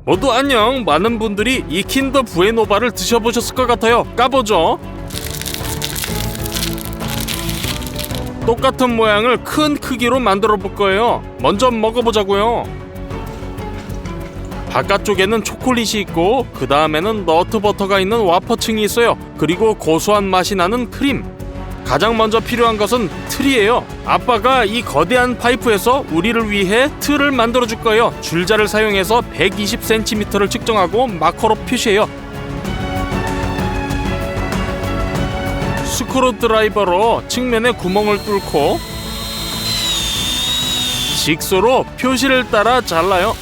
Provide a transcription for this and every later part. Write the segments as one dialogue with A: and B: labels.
A: 모두 안녕. 많은 분들이 이 킨더 부에노바를 드셔보셨을 것 같아요. 까보죠. 똑같은 모양을 큰 크기로 만들어 볼 거예요. 먼저 먹어보자고요. 바깥쪽에는 초콜릿이 있고 그 다음에는 너트버터가 있는 와퍼층이 있어요. 그리고 고소한 맛이 나는 크림. 가장 먼저 필요한 것은 틀이에요. 아빠가 이 거대한 파이프에서 우리를 위해 틀을 만들어 줄 거예요. 줄자를 사용해서 120cm를 측정하고 마커로 표시해요. 스크루 드라이버로 측면에 구멍을 뚫고 직소로 표시를 따라 잘라요.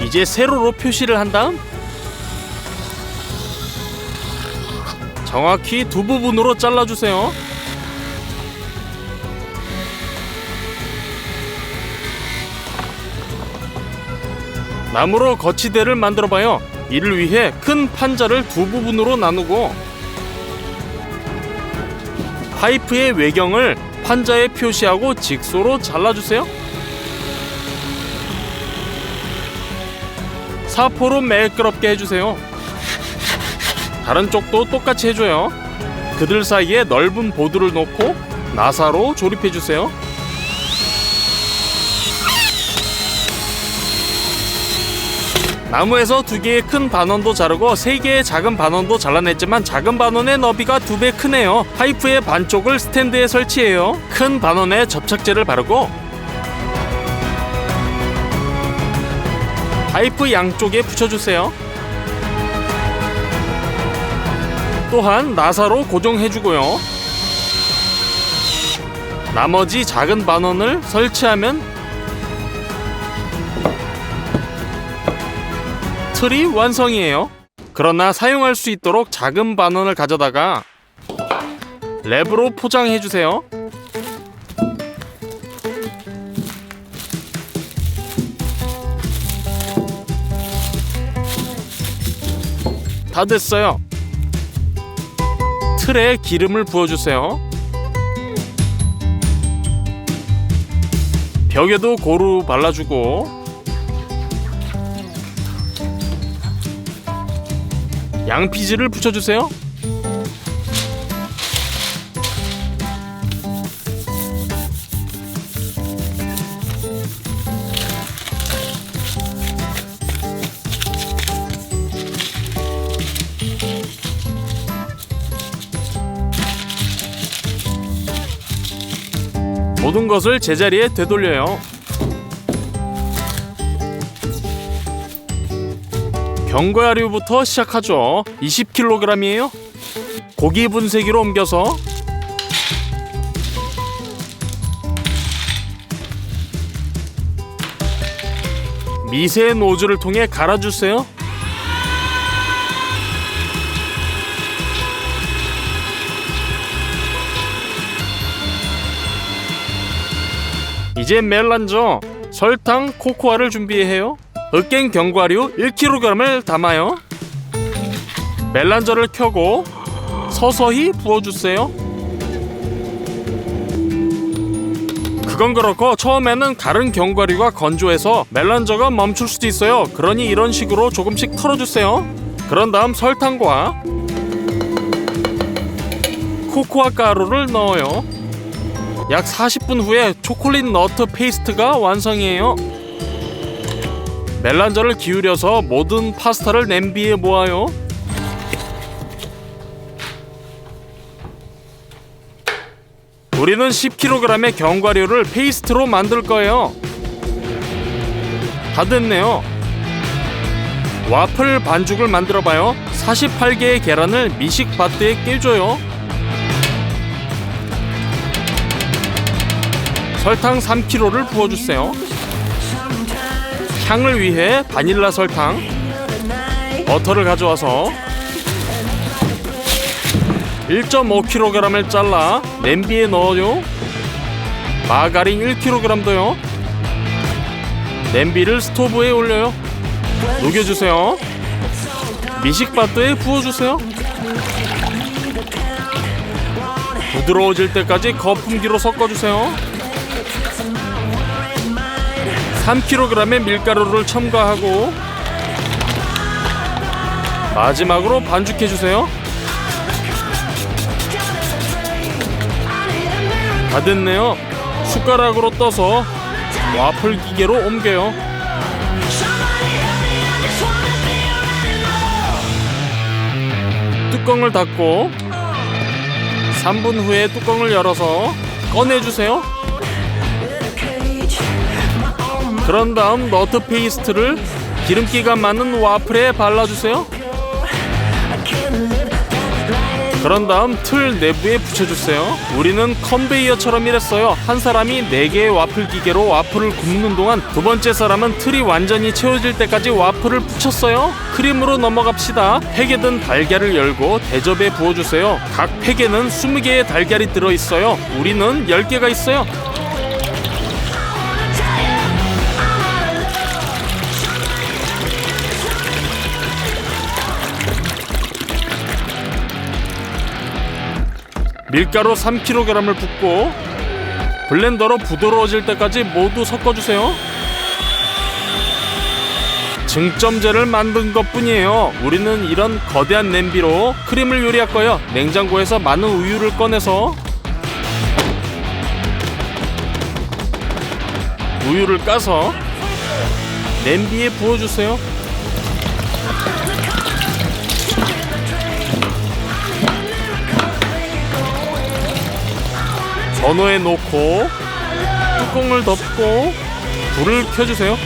A: 이제 세로로 표시를 한 다음 정확히 두 부분으로 잘라주세요. 나무로 거치대를 만들어봐요. 이를 위해 큰 판자를 두 부분으로 나누고 파이프의 외경을 판자에 표시하고 직소로 잘라주세요. 사포로 매끄럽게 해주세요. 다른 쪽도 똑같이 해줘요. 그들 사이에 넓은 보드를 놓고 나사로 조립해주세요. 나무에서 2개의 큰 반원도 자르고 3개의 작은 반원도 잘라냈지만 작은 반원의 너비가 2배 크네요. 파이프의 반쪽을 스탠드에 설치해요. 큰 반원에 접착제를 바르고 파이프 양쪽에 붙여주세요. 또한 나사로 고정해주고요. 나머지 작은 반원을 설치하면 틀이 완성이에요. 그러나 사용할 수 있도록 작은 반원을 가져다가 랩으로 포장해주세요. 다 됐어요. 틀에 기름을 부어주세요. 벽에도 고루 발라주고 양피지를 붙여주세요. 모든 것을 제자리에 되돌려요. 견과류부터 시작하죠. 20kg이에요. 고기 분쇄기로 옮겨서 미세 노즐을 통해 갈아주세요. 이제 멜란저, 설탕, 코코아를 준비해요. 으깬 견과류 1kg을 담아요. 멜란저를 켜고 서서히 부어주세요. 그건 그렇고 처음에는 갈은 견과류가 건조해서 멜란저가 멈출 수도 있어요. 그러니 이런 식으로 조금씩 털어주세요. 그런 다음 설탕과 코코아 가루를 넣어요. 약 40분 후에 초콜릿 너트 페이스트가 완성이에요. 멜란저를 기울여서 모든 파스타를 냄비에 모아요. 우리는 10kg의 견과류를 페이스트로 만들 거예요. 다 됐네요. 와플 반죽을 만들어봐요. 48개의 계란을 미식 바트에 깨줘요. 설탕 3kg를 부어주세요. 향을 위해 바닐라 설탕, 버터를 가져와서 1.5kg을 잘라 냄비에 넣어요. 마가린 1kg도요. 냄비를 스토브에 올려요. 녹여주세요. 미식바트에 부어주세요. 부드러워질 때까지 거품기로 섞어주세요. 3kg의 밀가루를 첨가하고 마지막으로 반죽해주세요. 다 됐네요. 숟가락으로 떠서 와플 기계로 옮겨요. 뚜껑을 닫고 3분 후에 뚜껑을 열어서 꺼내주세요. 그런 다음 너트 페이스트를 기름기가 많은 와플에 발라주세요. 그런 다음 틀 내부에 붙여주세요. 우리는 컨베이어처럼 일했어요. 한 사람이 4개의 와플 기계로 와플을 굽는 동안 두 번째 사람은 틀이 완전히 채워질 때까지 와플을 붙였어요. 크림으로 넘어갑시다. 팩에 든 달걀을 열고 대접에 부어주세요. 각 팩에는 20개의 달걀이 들어있어요. 우리는 10개가 있어요. 밀가루 3kg을 붓고 블렌더로 부드러워질 때까지 모두 섞어주세요. 증점제를 만든 것 뿐이에요. 우리는 이런 거대한 냄비로 크림을 요리할 거예요. 냉장고에서 많은 우유를 꺼내서 우유를 까서 냄비에 부어주세요. 전후에 놓고 뚜껑을 덮고 불을 켜주세요.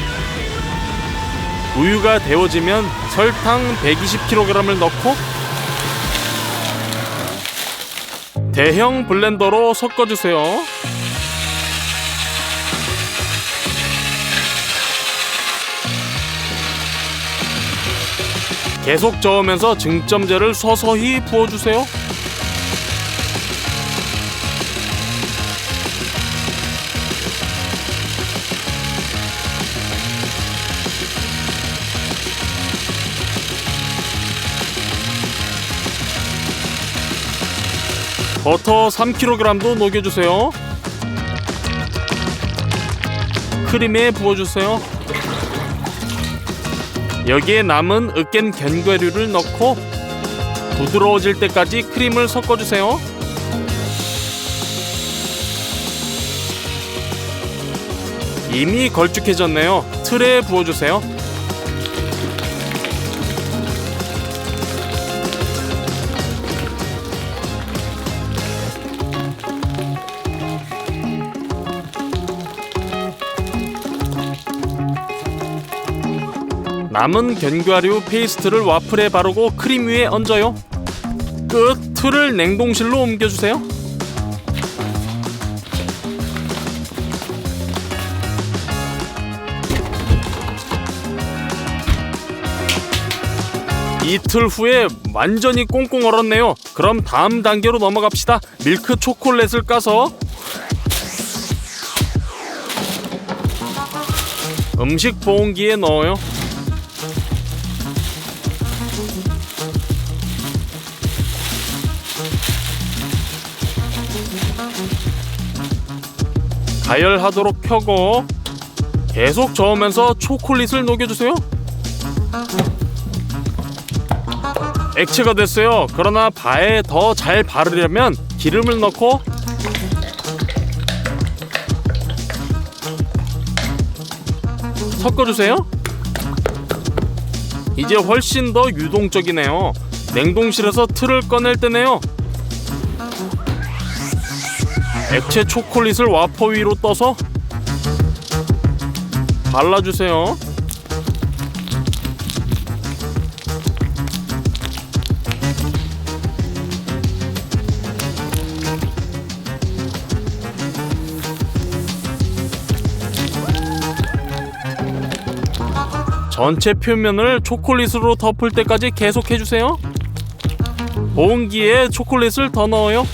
A: 우유가 데워지면 설탕 120kg을 넣고 대형 블렌더로 섞어주세요. 계속 저으면서 증점제를 서서히 부어주세요. 버터 3kg도 녹여주세요. 크림에 부어주세요. 여기에 남은 으깬 견과류를 넣고 부드러워질 때까지 크림을 섞어주세요. 이미 걸쭉해졌네요. 틀에 부어주세요. 남은 견과류 페이스트를 와플에 바르고 크림 위에 얹어요. 끝! 틀을 냉동실로 옮겨주세요. 이틀 후에 완전히 꽁꽁 얼었네요. 그럼 다음 단계로 넘어갑시다. 밀크 초콜릿을 까서 음식 보온기에 넣어요. 가열하도록 켜고 계속 저으면서 초콜릿을 녹여주세요. 액체가 됐어요. 그러나 바에 더 잘 바르려면 기름을 넣고 섞어주세요. 이제 훨씬 더 유동적이네요. 냉동실에서 틀을 꺼낼 때네요. 액체 초콜릿을 와퍼 위로 떠서 발라주세요. 전체 표면을 초콜릿으로 덮을 때까지 계속 해주세요. 보온기에 초콜릿을 더 넣어요.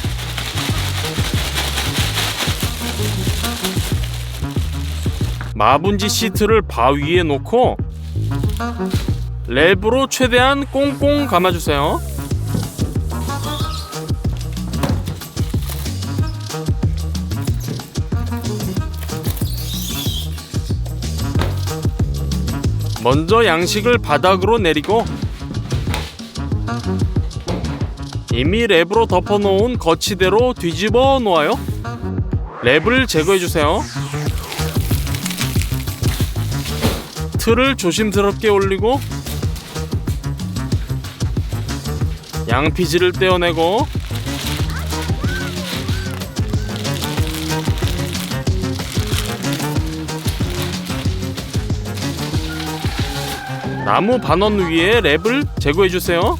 A: 마분지 시트를 바 위에 놓고 랩으로 최대한 꽁꽁 감아주세요. 먼저 양식을 바닥으로 내리고 이미 랩으로 덮어놓은 거치대로 뒤집어 놓아요. 랩을 제거해주세요. 틀을 조심스럽게 올리고 양피지를 떼어내고 나무 반원 위에 랩을 제거해주세요.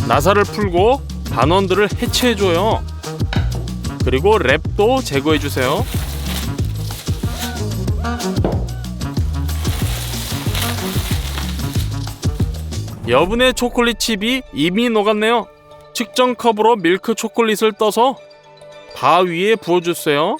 A: 나사를 풀고 반원들을 해체해줘요. 그리고 랩도 제거해주세요. 여분의 초콜릿 칩이 이미 녹았네요. 측정 컵으로 밀크 초콜릿을 떠서 바 위에 부어주세요.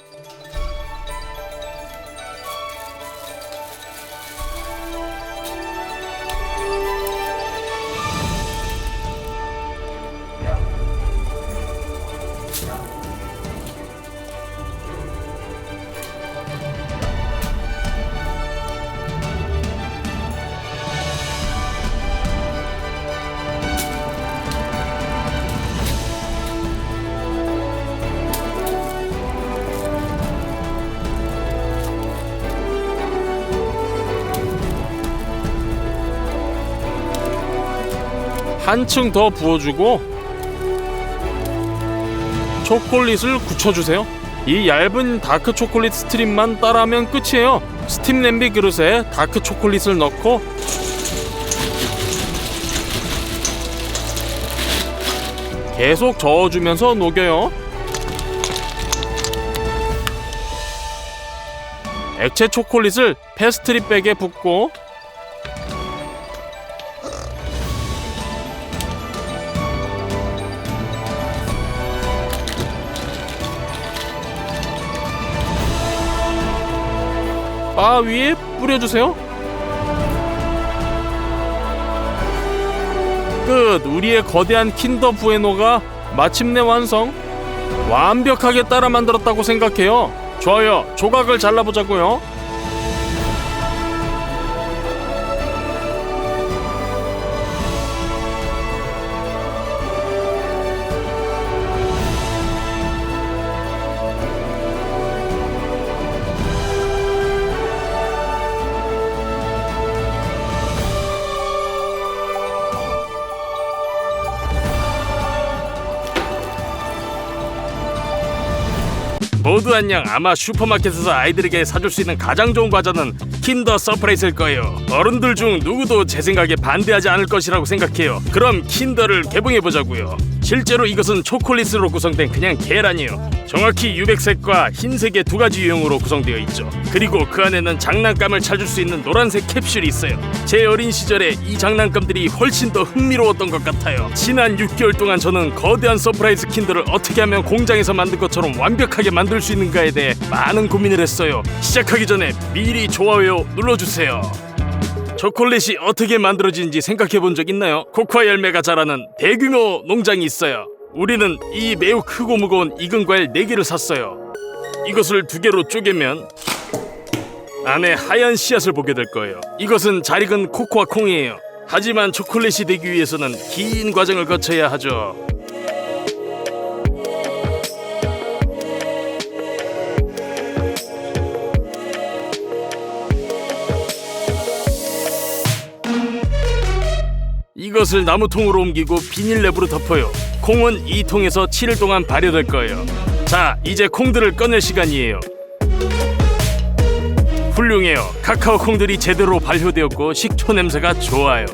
A: 한층 더 부어주고 초콜릿을 굳혀주세요. 이 얇은 다크 초콜릿 스트립만 따라하면 끝이에요. 스팀 냄비 그릇에 다크 초콜릿을 넣고 계속 저어주면서 녹여요. 액체 초콜릿을 패스트리 백에 붓고 바 위에 뿌려주세요. 끝! 우리의 거대한 킨더 부에노가 마침내 완성! 완벽하게 따라 만들었다고 생각해요. 좋아요. 조각을 잘라보자고요. 모두 안녕. 아마 슈퍼마켓에서 아이들에게 사줄 수 있는 가장 좋은 과자는 킨더 서프라이즈일 거예요. 어른들 중 누구도 제 생각에 반대하지 않을 것이라고 생각해요. 그럼 킨더를 개봉해보자고요. 실제로 이것은 초콜릿으로 구성된 그냥 계란이에요. 정확히 유백색과 흰색의 두 가지 유형으로 구성되어 있죠. 그리고 그 안에는 장난감을 찾을 수 있는 노란색 캡슐이 있어요. 제 어린 시절에 이 장난감들이 훨씬 더 흥미로웠던 것 같아요. 지난 6개월 동안 저는 거대한 서프라이즈 킨더를 어떻게 하면 공장에서 만든 것처럼 완벽하게 만들 수 있는가에 대해 많은 고민을 했어요. 시작하기 전에 미리 좋아요 눌러주세요. 초콜릿이 어떻게 만들어지는지 생각해 본 적 있나요? 코코아 열매가 자라는 대규모 농장이 있어요. 우리는 이 매우 크고 무거운 익은 과일 4개를 샀어요. 이것을 2개로 쪼개면 안에 하얀 씨앗을 보게 될 거예요. 이것은 잘 익은 코코아 콩이에요. 하지만 초콜릿이 되기 위해서는 긴 과정을 거쳐야 하죠. 이것을 나무통으로 옮기고 비닐랩으로 덮어요. 콩은 이 통에서 7일 동안 발효될 거예요. 자, 이제 콩들을 꺼낼 시간이에요. 훌륭해요. 카카오 콩들이 제대로 발효되었고 식초 냄새가 좋아요.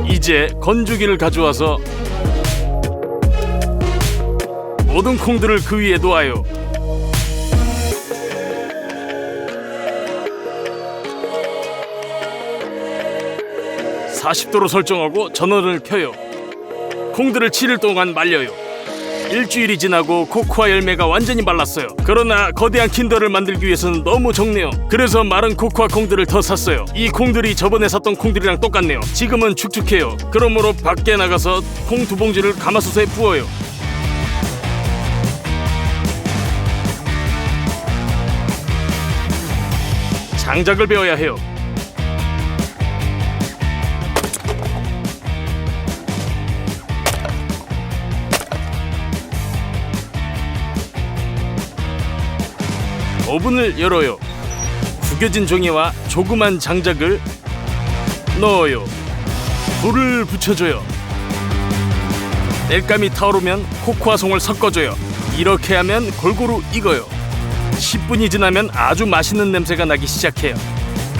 A: 이제 건조기를 가져와서 모든 콩들을 그 위에 놓아요. (40도로) 설정하고 전원을 켜요. 콩들을 7일 동안 말려요. 일주일이 지나고 코코아 열매가 완전히 말랐어요. 그러나 거대한 킨더를 만들기 위해서는 너무 적네요. 그래서 마른 코코아 콩들을 더 샀어요. 이 콩들이 저번에 샀던 콩들이랑 똑같네요. 지금은 축축해요. 그러므로 밖에 나가서 콩 2봉지를 가마솥에 부어요. 장작을 베어야 해요. 오븐을 열어요. 구겨진 종이와 조그만 장작을 넣어요. 불을 붙여줘요. 땔감이 타오르면 코코아송을 섞어줘요. 이렇게 하면 골고루 익어요. 10분이 지나면 아주 맛있는 냄새가 나기 시작해요.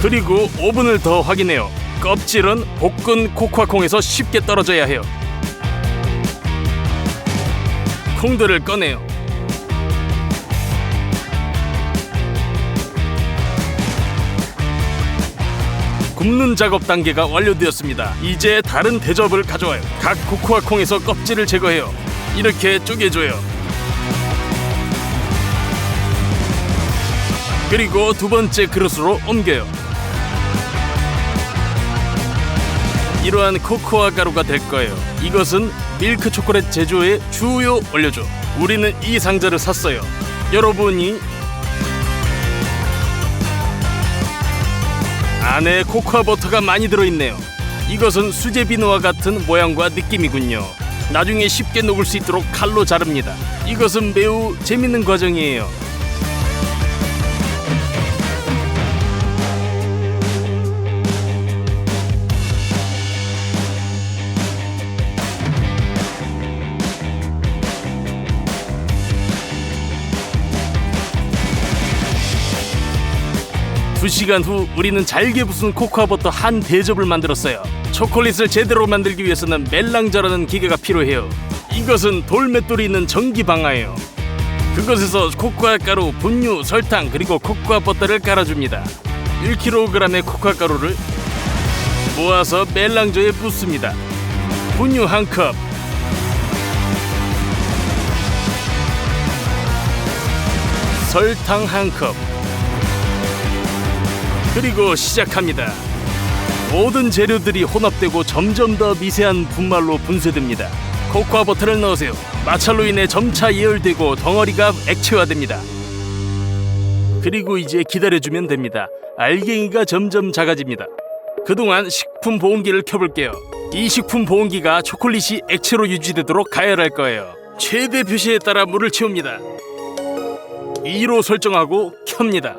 A: 그리고 오븐을 더 확인해요. 껍질은 볶은 코코아콩에서 쉽게 떨어져야 해요. 콩들을 꺼내요. 굽는 작업 단계가 완료되었습니다. 이제 다른 대접을 가져와요. 각 코코아콩에서 껍질을 제거해요. 이렇게 쪼개줘요. 그리고 두 번째 그릇으로 옮겨요. 이러한 코코아 가루가 될 거예요. 이것은 밀크 초콜릿 제조의 주요 원료죠. 우리는 이 상자를 샀어요. 여러분이 안에 코코아 버터가 많이 들어있네요. 이것은 수제 비누와 같은 모양과 느낌이군요. 나중에 쉽게 녹을 수 있도록 칼로 자릅니다. 이것은 매우 재밌는 과정이에요. 두 시간 후 우리는 잘게 부순 코코아 버터 한 대접을 만들었어요. 초콜릿을 제대로 만들기 위해서는 멜랑저라는 기계가 필요해요. 이것은 돌맷돌이 있는 전기방아예요. 그것에서 코코아 가루, 분유, 설탕 그리고 코코아 버터를 깔아줍니다. 1kg의 코코아 가루를 모아서 멜랑저에 붓습니다. 분유 1컵, 설탕 1컵, 그리고 시작합니다. 모든 재료들이 혼합되고 점점 더 미세한 분말로 분쇄됩니다. 코코아 버터를 넣으세요. 마찰로 인해 점차 예열되고 덩어리가 액체화됩니다. 그리고 이제 기다려주면 됩니다. 알갱이가 점점 작아집니다. 그동안 식품 보온기를 켜볼게요. 이 식품 보온기가 초콜릿이 액체로 유지되도록 가열할 거예요. 최대 표시에 따라 물을 채웁니다. 2로 설정하고 켭니다.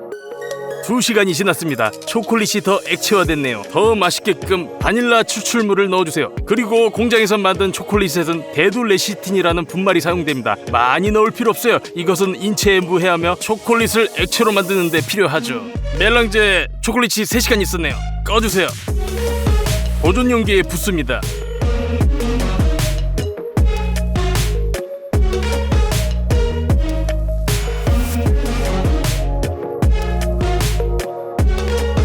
A: 2시간이 지났습니다. 초콜릿이 더 액체화됐네요. 더 맛있게끔 바닐라 추출물을 넣어주세요. 그리고 공장에서 만든 초콜릿에는 데두레시틴이라는 분말이 사용됩니다. 많이 넣을 필요 없어요. 이것은 인체에 무해하며 초콜릿을 액체로 만드는 데 필요하죠. 멜랑제에 초콜릿이 3시간 있었네요. 꺼주세요. 보존 용기에 붓습니다.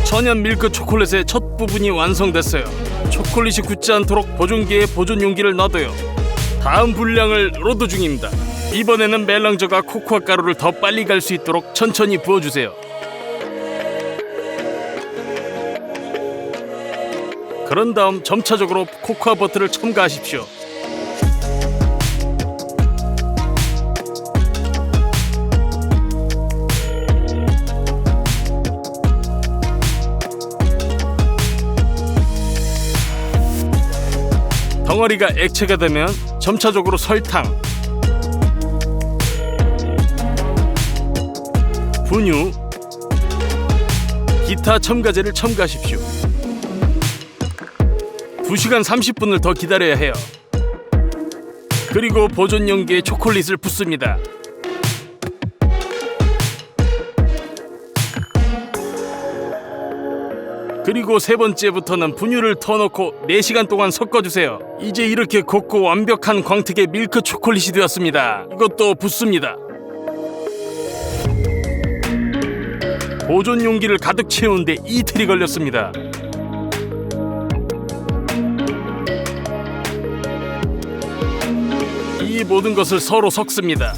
A: 천연 밀크 초콜릿의 첫 부분이 완성됐어요. 초콜릿이 굳지 않도록 보존기에 보존 용기를 놔둬요. 다음 분량을 로드 중입니다. 이번에는 멜랑저가 코코아 가루를 더 빨리 갈 수 있도록 천천히 부어주세요. 그런 다음 점차적으로 코코아 버터를 첨가하십시오. 덩어리가 액체가 되면 점차적으로 설탕, 분유, 기타 첨가제를 첨가하십시오. 2시간 30분을 더 기다려야 해요. 그리고 보존 용기에 초콜릿을 붓습니다. 그리고 세 번째부터는 분유를 터놓고 4시간 동안 섞어주세요. 이제 이렇게 곱고 완벽한 광택의 밀크 초콜릿이 되었습니다. 이것도 붓습니다. 보존 용기를 가득 채우는데 이틀이 걸렸습니다. 이 모든 것을 서로 섞습니다.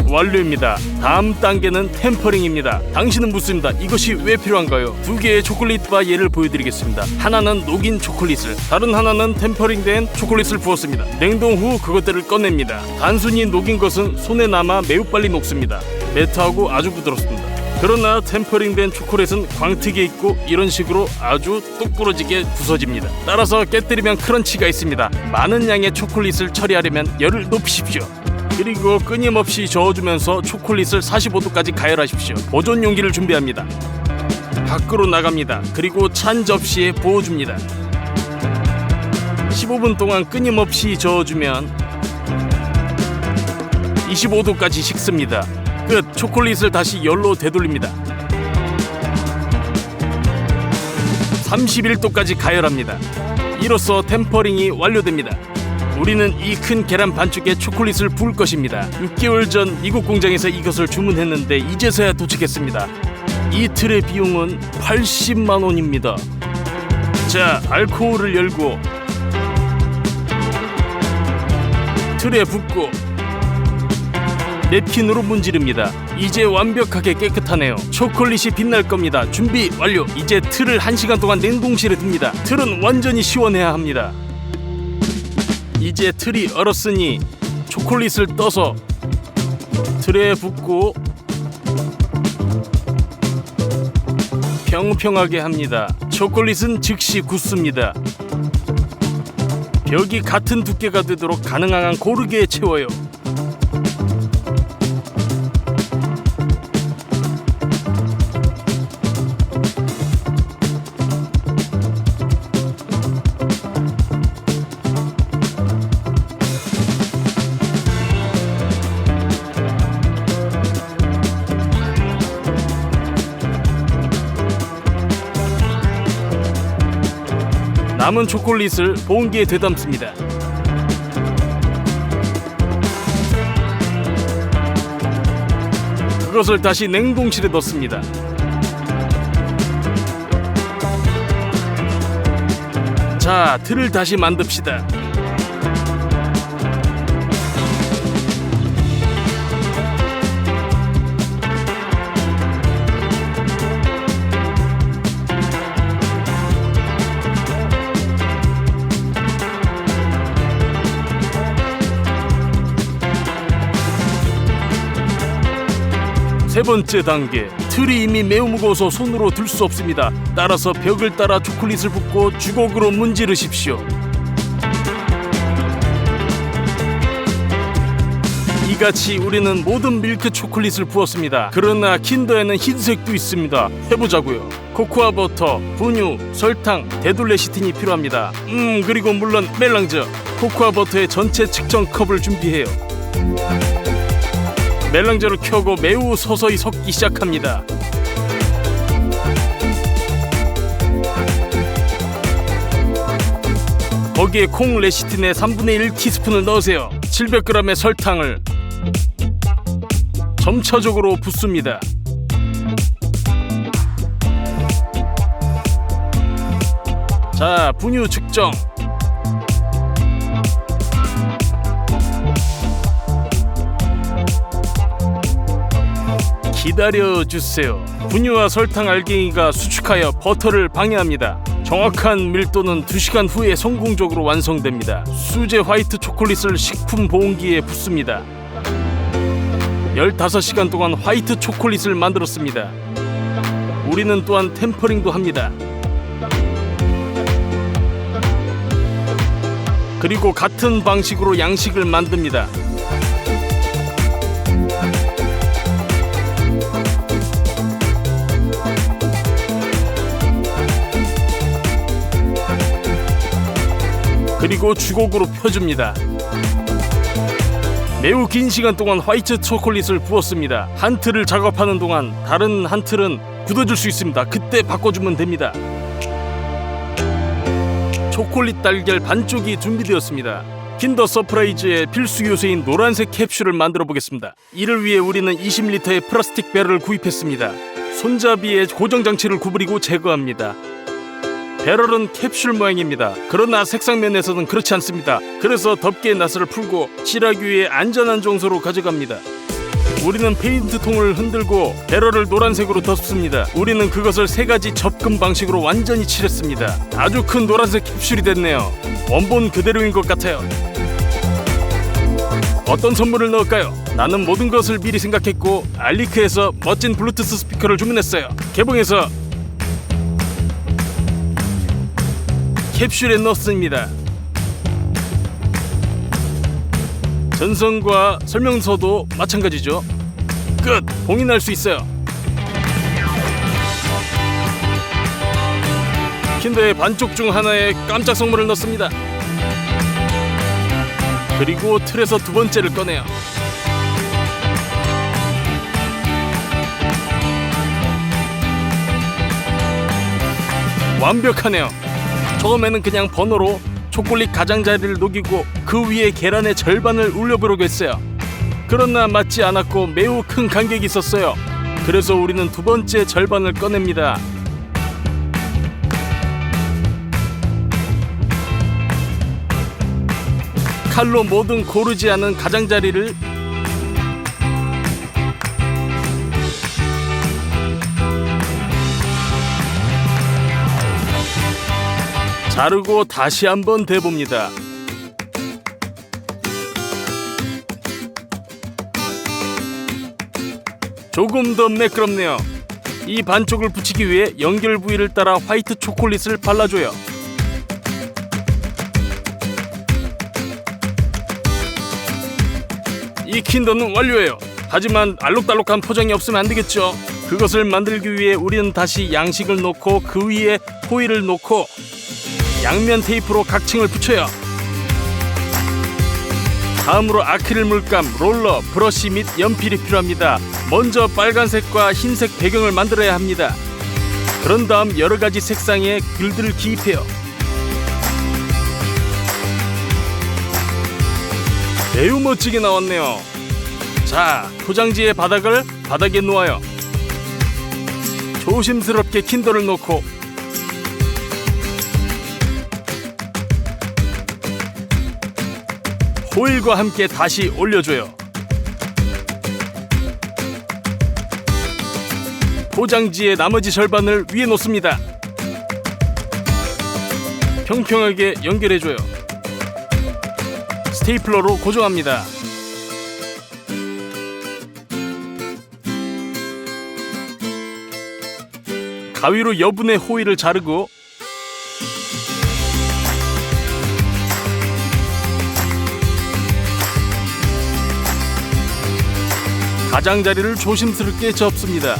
A: 완료입니다. 다음 단계는 템퍼링입니다. 당신은 묻습니다. 이것이 왜 필요한가요? 2개의 초콜릿바 예를 보여드리겠습니다. 하나는 녹인 초콜릿을, 다른 하나는 템퍼링된 초콜릿을 부었습니다. 냉동 후 그것들을 꺼냅니다. 단순히 녹인 것은 손에 남아 매우 빨리 녹습니다. 매트하고 아주 부드럽습니다. 그러나 템퍼링된 초콜릿은 광택이 있고 이런 식으로 아주 뚝 부러지게 부서집니다. 따라서 깨뜨리면 크런치가 있습니다. 많은 양의 초콜릿을 처리하려면 열을 높이십시오. 그리고 끊임없이 저어주면서 초콜릿을 45도까지 가열하십시오. 보존 용기를 준비합니다. 밖으로 나갑니다. 그리고 찬 접시에 부어줍니다. 15분 동안 끊임없이 저어주면 25도까지 식습니다. 끝. 초콜릿을 다시 열로 되돌립니다. 31도까지 가열합니다. 이로써 템퍼링이 완료됩니다. 우리는 이 큰 계란 반죽에 초콜릿을 부을 것입니다. 6개월 전 미국 공장에서 이것을 주문했는데 이제서야 도착했습니다. 이 틀의 비용은 80만 원입니다. 자, 알코올을 열고 틀에 붓고 냅킨으로 문지릅니다. 이제 완벽하게 깨끗하네요. 초콜릿이 빛날 겁니다. 준비 완료. 이제 틀을 1시간 동안 냉동실에 둡니다. 틀은 완전히 시원해야 합니다. 이제 틀이 얼었으니 초콜릿을 떠서 틀에 붓고 평평하게 합니다. 초콜릿은 즉시 굳습니다. 벽이 같은 두께가 되도록 가능한 한 고르게 채워요. 남은 초콜릿을 봉기에 되담습니다. 그것을 다시 냉동실에 넣습니다. 자, 틀을 다시 만듭시다. 세 번째 단계. 틀이 이미 매우 무거워서 손으로 들 수 없습니다. 따라서 벽을 따라 초콜릿을 붓고 주걱으로 문지르십시오. 이같이 우리는 모든 밀크 초콜릿을 부었습니다. 그러나 킨더에는 흰색도 있습니다. 해보자고요. 코코아 버터, 분유, 설탕, 데돌레시틴이 필요합니다. 그리고 물론 멜랑저. 코코아 버터의 전체 측정 컵을 준비해요. 멜랑저를 켜고 매우 서서히 섞기 시작합니다. 거기에 콩 레시틴의 3분의 1티스푼을 넣으세요. 700g의 설탕을 점차적으로 붓습니다. 자, 분유 측정. 기다려주세요. 분유와 설탕 알갱이가 수축하여 버터를 방해합니다. 정확한 밀도는 2시간 후에 성공적으로 완성됩니다. 수제 화이트 초콜릿을 식품 보온기에 붓습니다. 15시간 동안 화이트 초콜릿을 만들었습니다. 우리는 또한 템퍼링도 합니다. 그리고 같은 방식으로 양식을 만듭니다. 그리고 주걱으로 펴줍니다. 매우 긴 시간 동안 화이트 초콜릿을 부었습니다. 한 틀을 작업하는 동안 다른 한 틀은 굳어질 수 있습니다. 그때 바꿔주면 됩니다. 초콜릿 달걀 반쪽이 준비되었습니다. 킨더 서프라이즈의 필수 요소인 노란색 캡슐을 만들어 보겠습니다. 이를 위해 우리는 20리터의 플라스틱 배럴을 구입했습니다. 손잡이에 고정장치를 구부리고 제거합니다. 배럴은 캡슐 모양입니다. 그러나 색상면에서는 그렇지 않습니다. 그래서 덮개의 나사를 풀고 칠하기 위해 안전한 장소로 가져갑니다. 우리는 페인트통을 흔들고 배럴을 노란색으로 덮습니다. 우리는 그것을 3가지 접근 방식으로 완전히 칠했습니다. 아주 큰 노란색 캡슐이 됐네요. 원본 그대로인 것 같아요. 어떤 선물을 넣을까요? 나는 모든 것을 미리 생각했고 알리크에서 멋진 블루투스 스피커를 주문했어요. 개봉해서 캡슐에 넣습니다. 전선과 설명서도 마찬가지죠. 끝! 봉인할 수 있어요. 킨더의 반쪽 중 하나에 깜짝 선물을 넣습니다. 그리고 틀에서 두 번째를 꺼내요. 완벽하네요. 처음에는 그냥 번호로 초콜릿 가장자리를 녹이고 그 위에 계란의 절반을 올려보려고 했어요. 그러나 맞지 않았고 매우 큰 간격이 있었어요. 그래서 우리는 두 번째 절반을 꺼냅니다. 칼로 뭐든 고르지 않은 가장자리를 자르고 다시 한번 대봅니다. 조금 더 매끄럽네요. 이 반쪽을 붙이기 위해 연결 부위를 따라 화이트 초콜릿을 발라줘요. 이 킨더는 완료예요. 하지만 알록달록한 포장이 없으면 안 되겠죠. 그것을 만들기 위해 우리는 다시 양식을 놓고 그 위에 호일을 놓고 양면 테이프로 각 층을 붙여요. 다음으로 아크릴 물감, 롤러, 브러쉬 및 연필이 필요합니다. 먼저 빨간색과 흰색 배경을 만들어야 합니다. 그런 다음 여러가지 색상의 글들을 기입해요. 매우 멋지게 나왔네요. 자, 포장지의 바닥을 바닥에 놓아요. 조심스럽게 킨더를 놓고 호일과 함께 다시 올려줘요. 포장지의 나머지 절반을 위에 놓습니다. 평평하게 연결해줘요. 스테이플러로 고정합니다. 가위로 여분의 호일을 자르고 가장자리를 조심스럽게 접습니다.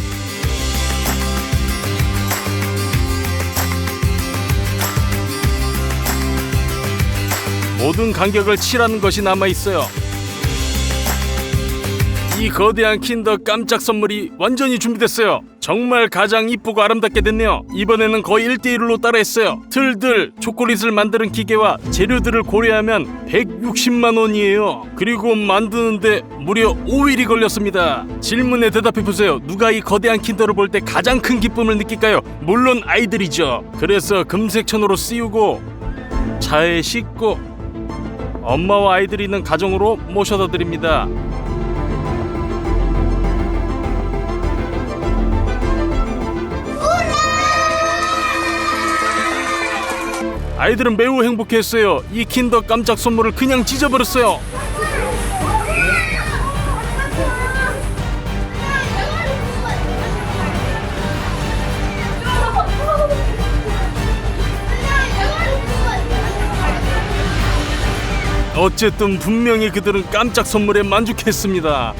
A: 모든 간격을 칠하는 것이 남아있어요. 이 거대한 킨더 깜짝 선물이 완전히 준비됐어요. 정말 가장 이쁘고 아름답게 됐네요. 이번에는 거의 1:1로 따라했어요. 틀들 초콜릿을 만드는 기계와 재료들을 고려하면 160만 원이에요. 그리고 만드는데 무려 5일이 걸렸습니다. 질문에 대답해보세요. 누가 이 거대한 킨더를 볼 때 가장 큰 기쁨을 느낄까요? 물론 아이들이죠. 그래서 금색 천으로 씌우고 차에 싣고 엄마와 아이들이 있는 가정으로 모셔다 드립니다. 아이들은 매우 행복했어요. 이 킨더 깜짝 선물을 그냥 찢어버렸어요. 어쨌든 분명히 그들은 깜짝 선물에 만족했습니다.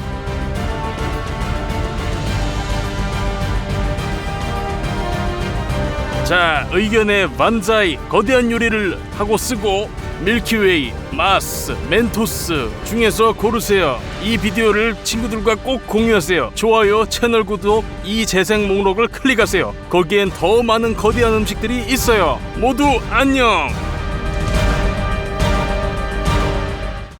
A: 자, 의견에 반자이 거대한 요리를 하고 쓰고 밀키웨이, 마스, 멘토스 중에서 고르세요. 이 비디오를 친구들과 꼭 공유하세요. 좋아요, 채널 구독, 이 재생 목록을 클릭하세요. 거기엔 더 많은 거대한 음식들이 있어요. 모두 안녕.